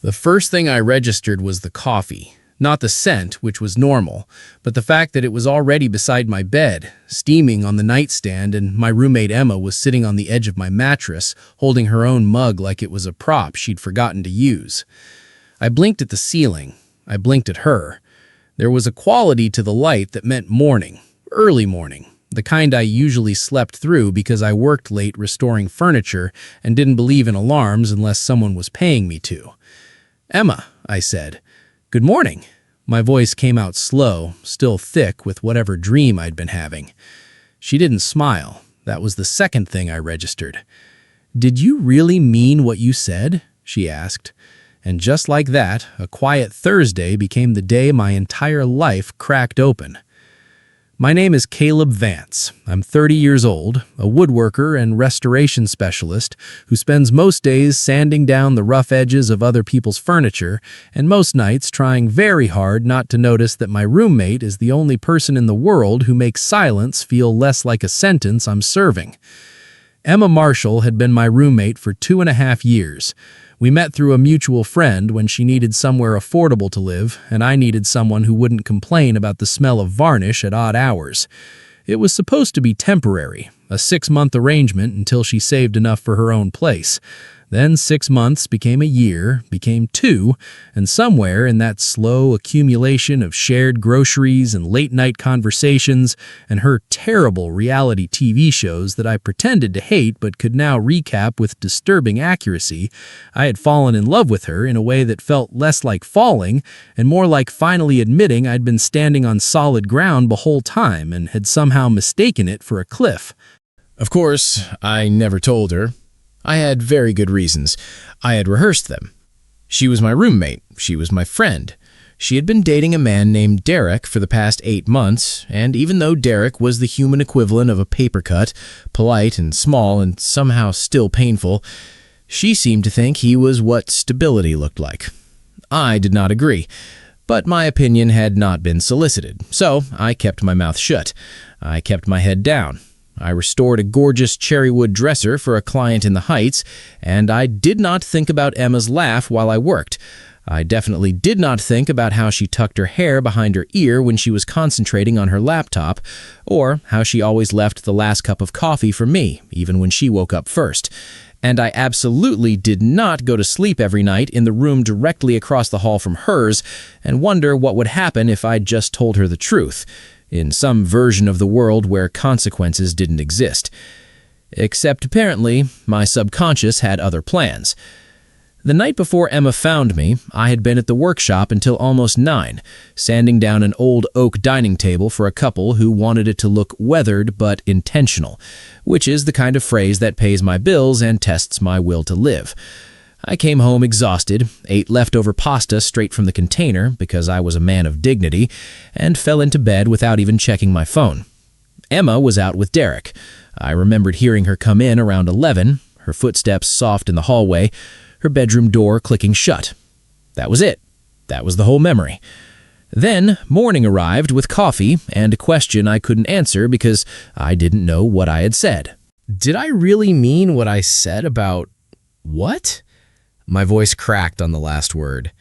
The first thing I registered was the coffee. Not the scent, which was normal, but the fact that it was already beside my bed, steaming on the nightstand, and my roommate Emma was sitting on the edge of my mattress, holding her own mug like it was a prop she'd forgotten to use. I blinked at the ceiling. I blinked at her. There was a quality to the light that meant morning, early morning, the kind I usually slept through because I worked late restoring furniture and didn't believe in alarms unless someone was paying me to. "Emma," I said. "Good morning." My voice came out slow, still thick with whatever dream I'd been having. She didn't smile. That was the second thing I registered. "Did you really mean what you said?" she asked. And just like that, a quiet Thursday became the day my entire life cracked open. My name is Caleb Vance. I'm 30 years old, a woodworker and restoration specialist who spends most days sanding down the rough edges of other people's furniture and most nights trying very hard not to notice that my roommate is the only person in the world who makes silence feel less like a sentence I'm serving. Emma Marshall had been my roommate for 2.5 years. We met through a mutual friend when she needed somewhere affordable to live, and I needed someone who wouldn't complain about the smell of varnish at odd hours. It was supposed to be temporary, a 6-month arrangement until she saved enough for her own place. Then 6 months became a year, became 2, and somewhere in that slow accumulation of shared groceries and late-night conversations and her terrible reality TV shows that I pretended to hate but could now recap with disturbing accuracy, I had fallen in love with her in a way that felt less like falling and more like finally admitting I'd been standing on solid ground the whole time and had somehow mistaken it for a cliff. Of course, I never told her. I had very good reasons. I had rehearsed them. She was my roommate. She was my friend. She had been dating a man named Derek for the past 8 months, and even though Derek was the human equivalent of a paper cut, polite and small and somehow still painful, she seemed to think he was what stability looked like. I did not agree, but my opinion had not been solicited, so I kept my mouth shut. I kept my head down. I restored a gorgeous cherrywood dresser for a client in the Heights, and I did not think about Emma's laugh while I worked. I definitely did not think about how she tucked her hair behind her ear when she was concentrating on her laptop, or how she always left the last cup of coffee for me, even when she woke up first. And I absolutely did not go to sleep every night in the room directly across the hall from hers and wonder what would happen if I'd just told her the truth, in some version of the world where consequences didn't exist. Except apparently, my subconscious had other plans. The night before Emma found me, I had been at the workshop until almost 9, sanding down an old oak dining table for a couple who wanted it to look weathered but intentional, which is the kind of phrase that pays my bills and tests my will to live. I came home exhausted, ate leftover pasta straight from the container because I was a man of dignity, and fell into bed without even checking my phone. Emma was out with Derek. I remembered hearing her come in around 11, her footsteps soft in the hallway, her bedroom door clicking shut. That was it. That was the whole memory. Then morning arrived with coffee and a question I couldn't answer because I didn't know what I had said. Did I really mean what I said about what? My voice cracked on the last word.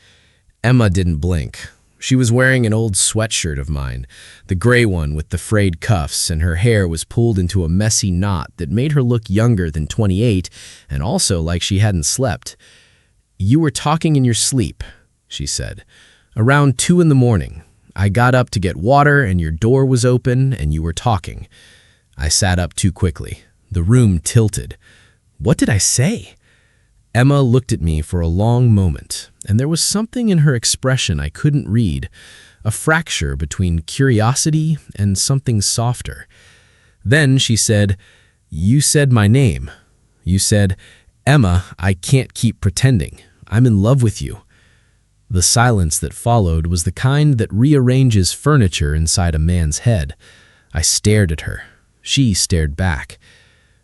Emma didn't blink. She was wearing an old sweatshirt of mine, the gray one with the frayed cuffs, and her hair was pulled into a messy knot that made her look younger than 28 and also like she hadn't slept. "You were talking in your sleep," she said. "Around 2 in the morning. I got up to get water and your door was open and you were talking." I sat up too quickly. The room tilted. What did I say? Emma looked at me for a long moment, and there was something in her expression I couldn't read, a fracture between curiosity and something softer. Then she said, "You said my name. You said, 'Emma, I can't keep pretending. I'm in love with you.'" The silence that followed was the kind that rearranges furniture inside a man's head. I stared at her. She stared back.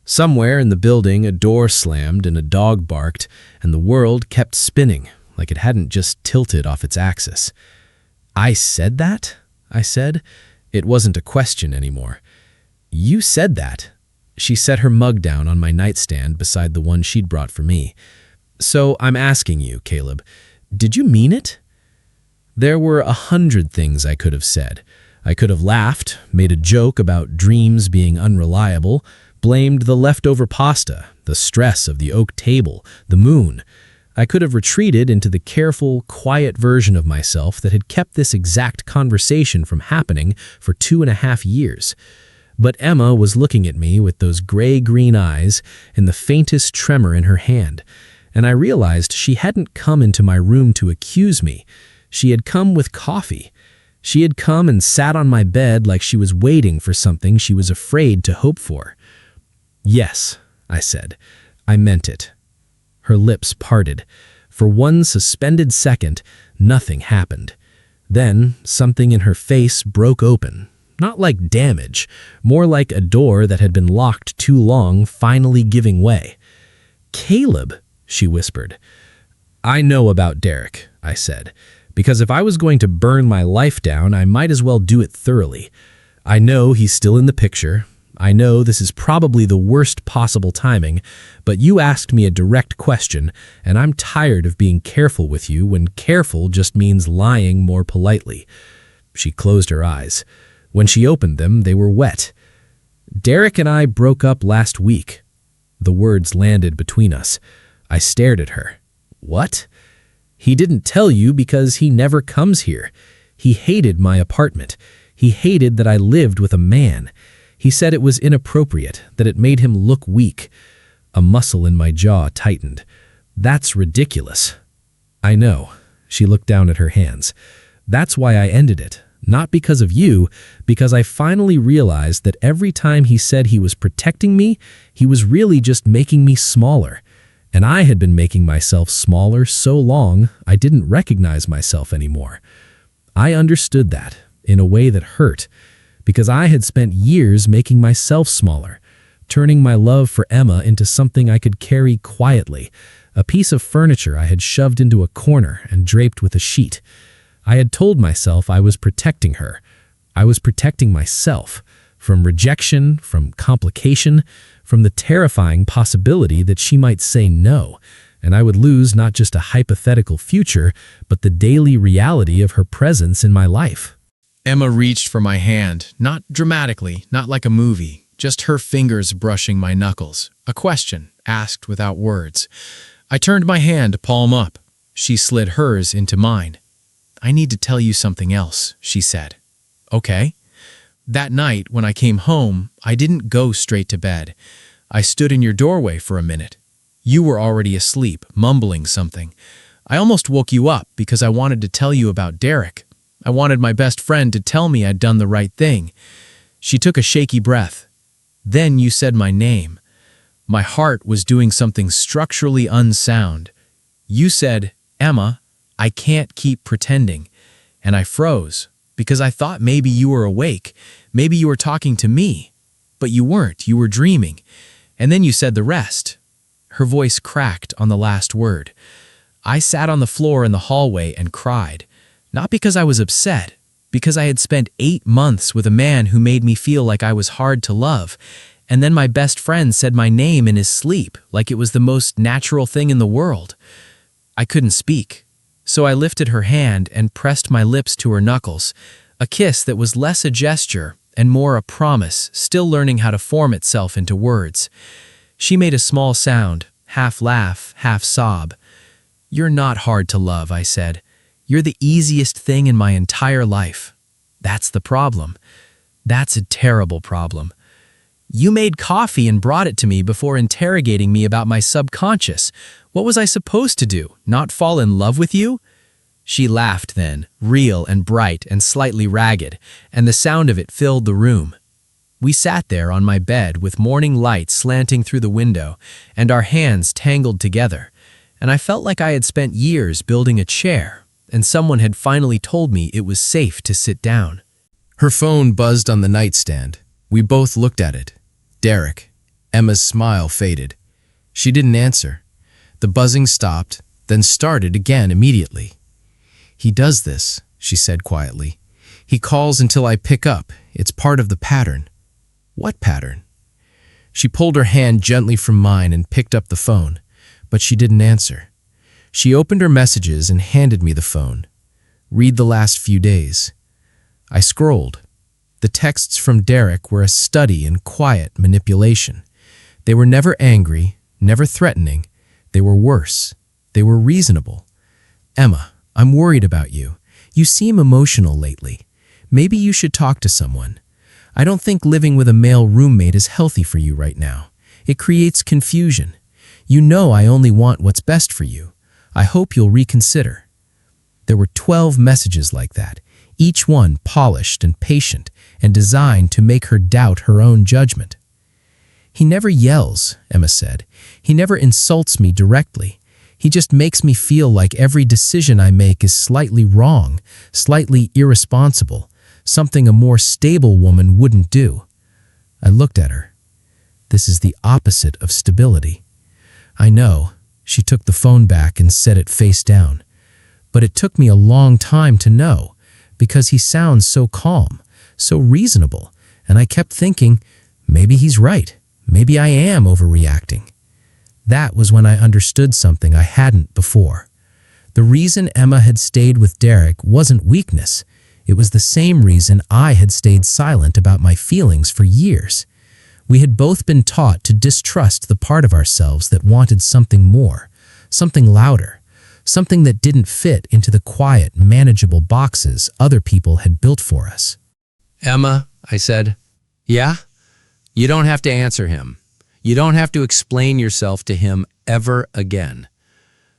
Somewhere in the building, a door slammed and a dog barked, and the world kept spinning like it hadn't just tilted off its axis. "I said that?" I said. It wasn't a question anymore. "You said that." She set her mug down on my nightstand beside the one she'd brought for me. "So I'm asking you, Caleb, Did you mean it? There were 100 things I could have said. I could have laughed, made a joke about dreams being unreliable, blamed the leftover pasta, the stress of the oak table, the moon. I could have retreated into the careful, quiet version of myself that had kept this exact conversation from happening for 2.5 years. But Emma was looking at me with those gray-green eyes and the faintest tremor in her hand, and I realized she hadn't come into my room to accuse me. She had come with coffee. She had come and sat on my bed like she was waiting for something she was afraid to hope for. "Yes," I said. I meant it. Her lips parted. For one suspended second, nothing happened. Then something in her face broke open. Not like damage, more like a door that had been locked too long finally giving way. "Caleb," she whispered. "I know about Derek," I said, "because if I was going to burn my life down, I might as well do it thoroughly. I know he's still in the picture. I know this is probably the worst possible timing, but you asked me a direct question, and I'm tired of being careful with you when careful just means lying more politely." She closed her eyes. When she opened them, they were wet. "Derek and I broke up last week." The words landed between us. I stared at her. "What?" "He didn't tell you because he never comes here. He hated my apartment. He hated that I lived with a man. He said it was inappropriate, that it made him look weak." A muscle in my jaw tightened. "That's ridiculous." "I know." She looked down at her hands. "That's why I ended it. Not because of you, because I finally realized that every time he said he was protecting me, he was really just making me smaller. And I had been making myself smaller so long, I didn't recognize myself anymore. I understood that, in a way that hurt, because I had spent years making myself smaller, turning my love for Emma into something I could carry quietly, a piece of furniture I had shoved into a corner and draped with a sheet. I had told myself I was protecting her. I was protecting myself from rejection, from complication, from the terrifying possibility that she might say no, and I would lose not just a hypothetical future, but the daily reality of her presence in my life. Emma reached for my hand, not dramatically, not like a movie, just her fingers brushing my knuckles. A question, asked without words. I turned my hand palm up. She slid hers into mine. "I need to tell you something else," she said. "Okay." "That night, when I came home, I didn't go straight to bed. I stood in your doorway for a minute. You were already asleep, mumbling something. I almost woke you up because I wanted to tell you about Derek. I wanted my best friend to tell me I'd done the right thing." She took a shaky breath. "Then you said my name. My heart was doing something structurally unsound. You said, 'Emma, I can't keep pretending.' And I froze, because I thought maybe you were awake, maybe you were talking to me. But you weren't, you were dreaming. And then you said the rest." Her voice cracked on the last word. I sat on the floor in the hallway and cried. Not because I was upset, because I had spent 8 months with a man who made me feel like I was hard to love, and then my best friend said my name in his sleep like it was the most natural thing in the world. I couldn't speak, so I lifted her hand and pressed my lips to her knuckles, a kiss that was less a gesture and more a promise, still learning how to form itself into words. She made a small sound, half laugh, half sob. "You're not hard to love," I said. "You're the easiest thing in my entire life. That's the problem. That's a terrible problem. You made coffee and brought it to me before interrogating me about my subconscious. What was I supposed to do? Not fall in love with you?" She laughed then, real and bright and slightly ragged, and the sound of it filled the room. We sat there on my bed with morning light slanting through the window and our hands tangled together, and I felt like I had spent years building a chair, and someone had finally told me it was safe to sit down. Her phone buzzed on the nightstand. We both looked at it. Derek. Emma's smile faded. She didn't answer. The buzzing stopped, then started again immediately. "He does this," she said quietly. "He calls until I pick up. It's part of the pattern." "What pattern?" She pulled her hand gently from mine and picked up the phone, but she didn't answer. She opened her messages and handed me the phone. Read the last few days. I scrolled. The texts from Derek were a study in quiet manipulation. They were never angry, never threatening. They were worse. They were reasonable. Emma, I'm worried about you. You seem emotional lately. Maybe you should talk to someone. I don't think living with a male roommate is healthy for you right now. It creates confusion. You know I only want what's best for you. I hope you'll reconsider. There were 12 messages like that, each one polished and patient and designed to make her doubt her own judgment. He never yells, Emma said. He never insults me directly. He just makes me feel like every decision I make is slightly wrong, slightly irresponsible, something a more stable woman wouldn't do. I looked at her. This is the opposite of stability. I know. She took the phone back and set it face down. But it took me a long time to know, because he sounds so calm, so reasonable, and I kept thinking, maybe he's right. Maybe I am overreacting. That was when I understood something I hadn't before. The reason Emma had stayed with Derek wasn't weakness. It was the same reason I had stayed silent about my feelings for years. We had both been taught to distrust the part of ourselves that wanted something more, something louder, something that didn't fit into the quiet, manageable boxes other people had built for us. Emma, I said, yeah? You don't have to answer him. You don't have to explain yourself to him ever again.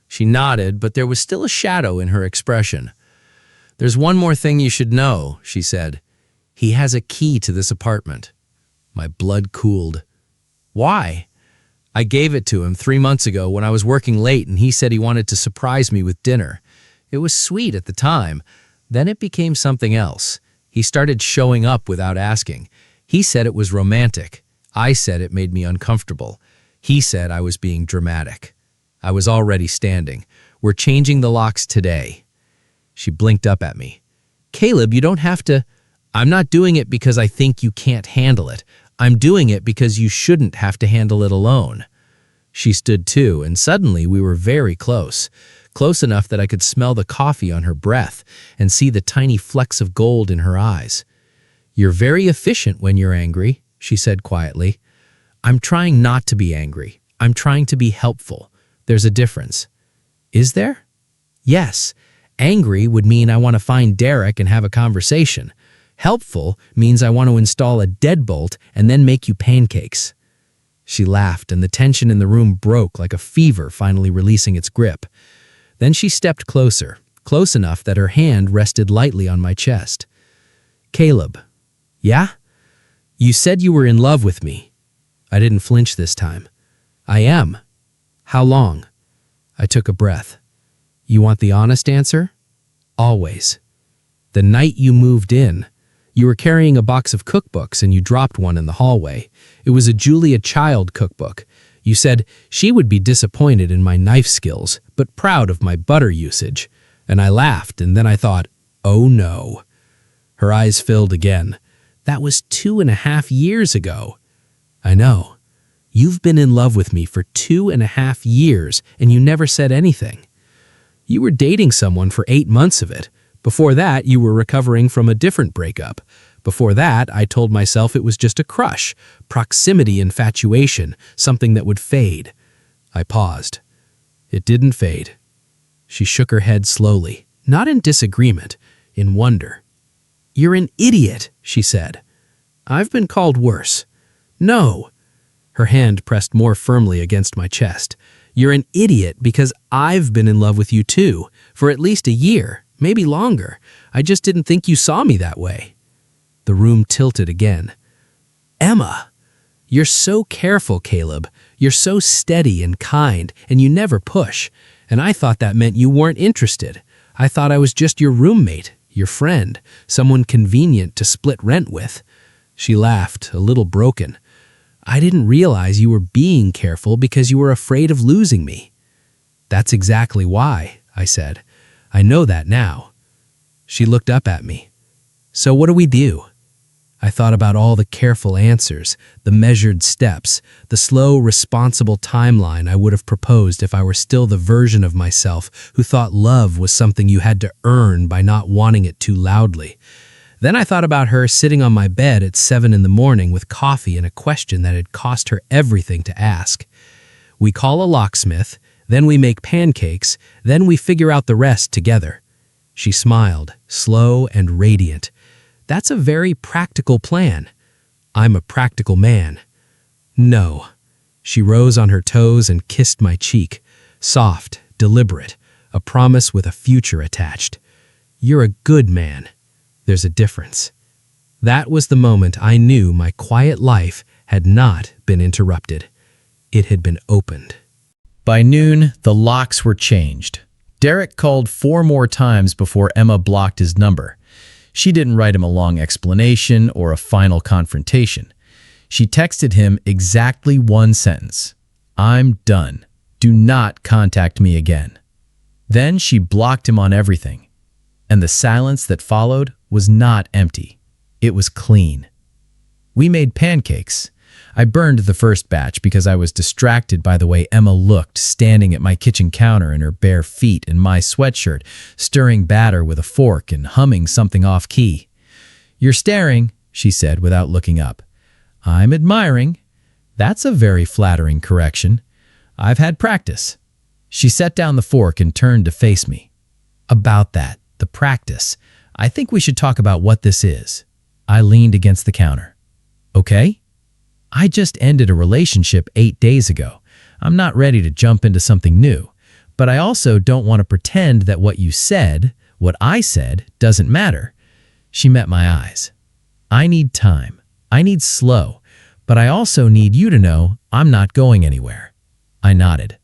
She nodded, but there was still a shadow in her expression. There's one more thing you should know, she said. He has a key to this apartment. My blood cooled. Why? I gave it to him 3 months ago when I was working late and he said he wanted to surprise me with dinner. It was sweet at the time. Then it became something else. He started showing up without asking. He said it was romantic. I said it made me uncomfortable. He said I was being dramatic. I was already standing. We're changing the locks today. She blinked up at me. Caleb, you don't have to. I'm not doing it because I think you can't handle it. I'm doing it because you shouldn't have to handle it alone. She stood too, and suddenly we were very close. Close enough that I could smell the coffee on her breath and see the tiny flecks of gold in her eyes. You're very efficient when you're angry, she said quietly. I'm trying not to be angry. I'm trying to be helpful. There's a difference. Is there? Yes. Angry would mean I want to find Derek and have a conversation. Helpful means I want to install a deadbolt and then make you pancakes. She laughed, and the tension in the room broke like a fever finally releasing its grip. Then she stepped closer, close enough that her hand rested lightly on my chest. Caleb. Yeah? You said you were in love with me. I didn't flinch this time. I am. How long? I took a breath. You want the honest answer? Always. The night you moved in, you were carrying a box of cookbooks and you dropped one in the hallway. It was a Julia Child cookbook. You said she would be disappointed in my knife skills, but proud of my butter usage. And I laughed, and then I thought, oh no. Her eyes filled again. That was 2.5 years ago. I know. You've been in love with me for 2.5 years, and you never said anything. You were dating someone for 8 months of it. Before that, you were recovering from a different breakup. Before that, I told myself it was just a crush, proximity infatuation, something that would fade. I paused. It didn't fade. She shook her head slowly, not in disagreement, in wonder. You're an idiot, she said. I've been called worse. No. Her hand pressed more firmly against my chest. You're an idiot because I've been in love with you too, for at least a year, maybe longer. I just didn't think you saw me that way. The room tilted again. Emma, you're so careful, Caleb. You're so steady and kind, and you never push. And I thought that meant you weren't interested. I thought I was just your roommate, your friend, someone convenient to split rent with. She laughed, a little broken. I didn't realize you were being careful because you were afraid of losing me. That's exactly why, I said. I know that now. She looked up at me. So what do we do? I thought about all the careful answers, the measured steps, the slow, responsible timeline I would have proposed if I were still the version of myself who thought love was something you had to earn by not wanting it too loudly. Then I thought about her sitting on my bed at 7 in the morning with coffee and a question that had cost her everything to ask. We call a locksmith, then we make pancakes, then we figure out the rest together. She smiled, slow and radiant. That's a very practical plan. I'm a practical man. No. She rose on her toes and kissed my cheek. Soft, deliberate, a promise with a future attached. You're a good man. There's a difference. That was the moment I knew my quiet life had not been interrupted. It had been opened. By noon, the locks were changed. Derek called 4 more times before Emma blocked his number. She didn't write him a long explanation or a final confrontation. She texted him exactly one sentence. I'm done. Do not contact me again. Then she blocked him on everything. And the silence that followed was not empty. It was clean. We made pancakes. I burned the first batch because I was distracted by the way Emma looked standing at my kitchen counter in her bare feet and my sweatshirt, stirring batter with a fork and humming something off-key. You're staring, she said without looking up. I'm admiring. That's a very flattering correction. I've had practice. She set down the fork and turned to face me. About that, the practice. I think we should talk about what this is. I leaned against the counter. Okay? I just ended a relationship 8 days ago. I'm not ready to jump into something new, but I also don't want to pretend that what you said, what I said, doesn't matter. She met my eyes. I need time. I need slow, but I also need you to know I'm not going anywhere. I nodded.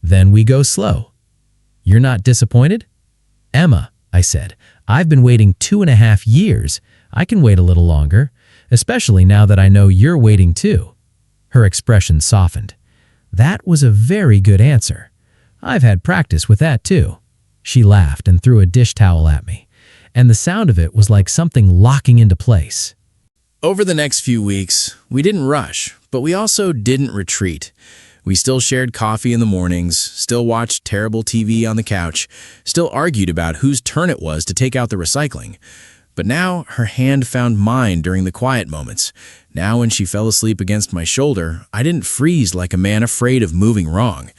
Then we go slow. You're not disappointed? Emma, I said, I've been waiting 2.5 years. I can wait a little longer. Especially now that I know you're waiting too. Her expression softened. That was a very good answer. I've had practice with that too. She laughed and threw a dish towel at me, and the sound of it was like something locking into place. Over the next few weeks, we didn't rush, but we also didn't retreat. We still shared coffee in the mornings, still watched terrible TV on the couch, still argued about whose turn it was to take out the recycling. But now her hand found mine during the quiet moments. Now when she fell asleep against my shoulder, I didn't freeze like a man afraid of moving wrong.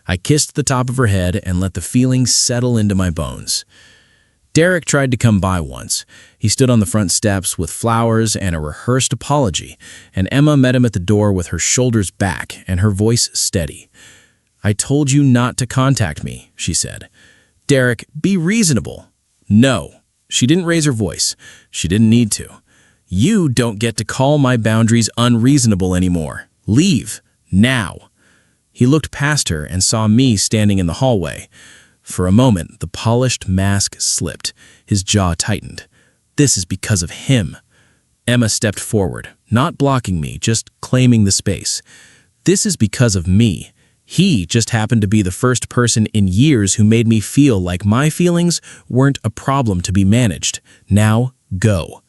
I kissed the top of her head and let the feelings settle into my bones. Derek tried to come by once. He stood on the front steps with flowers and a rehearsed apology, and Emma met him at the door with her shoulders back and her voice steady. I told you not to contact me, she said. Derek, be reasonable. No. She didn't raise her voice. She didn't need to. You don't get to call my boundaries unreasonable anymore. Leave. Now. He looked past her and saw me standing in the hallway. For a moment, the polished mask slipped. His jaw tightened. This is because of him. Emma stepped forward, not blocking me, just claiming the space. This is because of me. He just happened to be the first person in years who made me feel like my feelings weren't a problem to be managed. Now, go.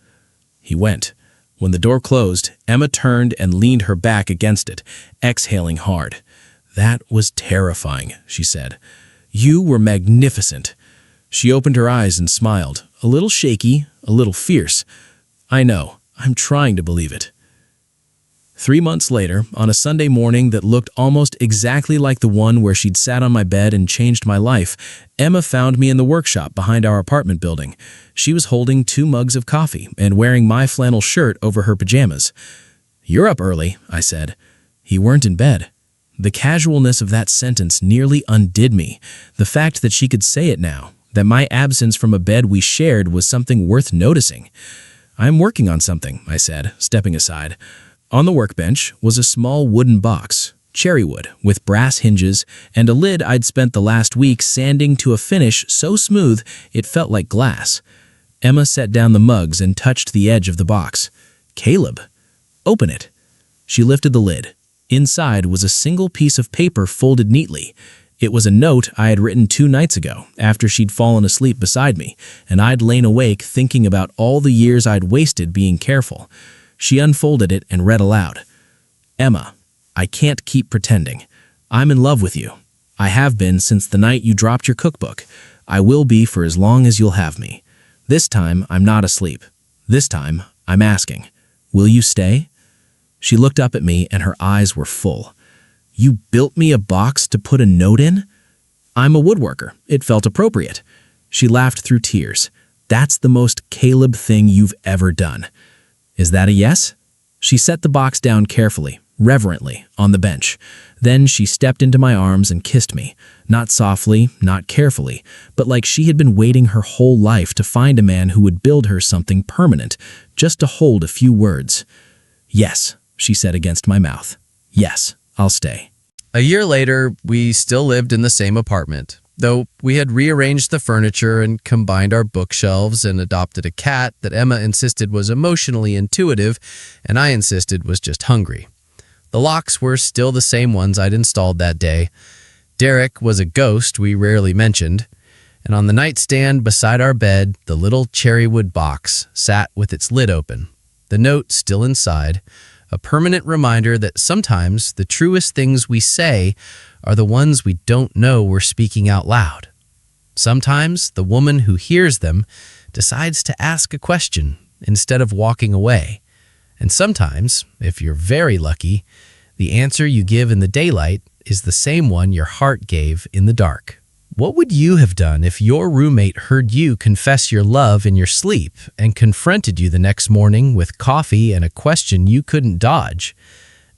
He went. When the door closed, Emma turned and leaned her back against it, exhaling hard. That was terrifying, she said. You were magnificent. She opened her eyes and smiled, a little shaky, a little fierce. I know. I'm trying to believe it. 3 months later, on a Sunday morning that looked almost exactly like the one where she'd sat on my bed and changed my life, Emma found me in the workshop behind our apartment building. She was holding 2 mugs of coffee and wearing my flannel shirt over her pajamas. You're up early, I said. You weren't in bed. The casualness of that sentence nearly undid me. The fact that she could say it now, that my absence from a bed we shared was something worth noticing. I'm working on something, I said, stepping aside. On the workbench was a small wooden box, cherry wood, with brass hinges and a lid I'd spent the last week sanding to a finish so smooth it felt like glass. Emma set down the mugs and touched the edge of the box. Caleb, open it. She lifted the lid. Inside was a single piece of paper folded neatly. It was a note I had written 2 nights ago after she'd fallen asleep beside me, and I'd lain awake thinking about all the years I'd wasted being careful. She unfolded it and read aloud. Emma, I can't keep pretending. I'm in love with you. I have been since the night you dropped your cookbook. I will be for as long as you'll have me. This time, I'm not asleep. This time, I'm asking, will you stay? She looked up at me and her eyes were full. You built me a box to put a note in? I'm a woodworker. It felt appropriate. She laughed through tears. That's the most Caleb thing you've ever done. Is that a yes? She set the box down carefully, reverently, on the bench. Then she stepped into my arms and kissed me, not softly, not carefully, but like she had been waiting her whole life to find a man who would build her something permanent, just to hold a few words. Yes, she said against my mouth. Yes, I'll stay. A year later, we still lived in the same apartment, though we had rearranged the furniture and combined our bookshelves and adopted a cat that Emma insisted was emotionally intuitive and I insisted was just hungry. The locks were still the same ones I'd installed that day. Derek was a ghost we rarely mentioned, and on the nightstand beside our bed, the little cherrywood box sat with its lid open, the note still inside, a permanent reminder that sometimes the truest things we say are the ones we don't know we're speaking out loud. Sometimes the woman who hears them decides to ask a question instead of walking away. And sometimes, if you're very lucky, the answer you give in the daylight is the same one your heart gave in the dark. What would you have done if your roommate heard you confess your love in your sleep and confronted you the next morning with coffee and a question you couldn't dodge?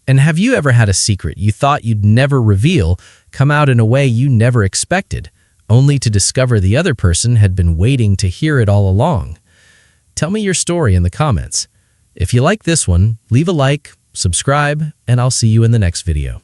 And have you ever had a secret you thought you'd never reveal come out in a way you never expected, only to discover the other person had been waiting to hear it all along? Tell me your story in the comments. If you like this one, leave a like, subscribe, and I'll see you in the next video.